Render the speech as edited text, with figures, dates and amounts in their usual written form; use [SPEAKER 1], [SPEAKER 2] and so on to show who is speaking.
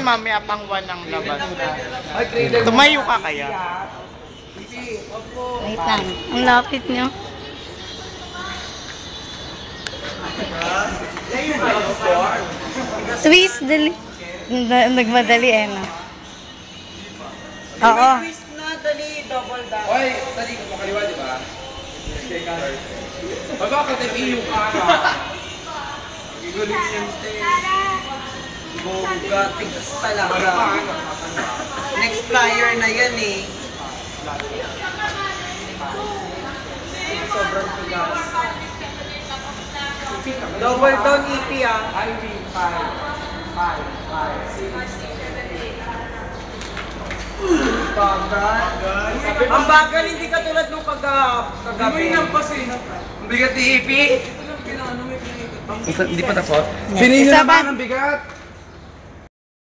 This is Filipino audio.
[SPEAKER 1] mamaya pang 1 ang labas. Tumayo ka kaya?
[SPEAKER 2] Wait lang. Ang lapit nyo. Twist, dali. Nagmadali eh, no? Oo.
[SPEAKER 1] Twist na, dali, double down.
[SPEAKER 3] Oy, dali ka makaliwa, di ba? Magkakatag yung ara. Gigulit yung
[SPEAKER 1] Boga, tigas talaga. Next flyer na yan eh. Sobrang tigas. Double down EP ah.
[SPEAKER 3] I mean, 5, 5, 5, 6.
[SPEAKER 1] Bagal. Ang bagal, hindi ka tulad nung kagabi.
[SPEAKER 3] Ang bigat ni EP. Hindi pa tapos? Pinili naman ang bigat.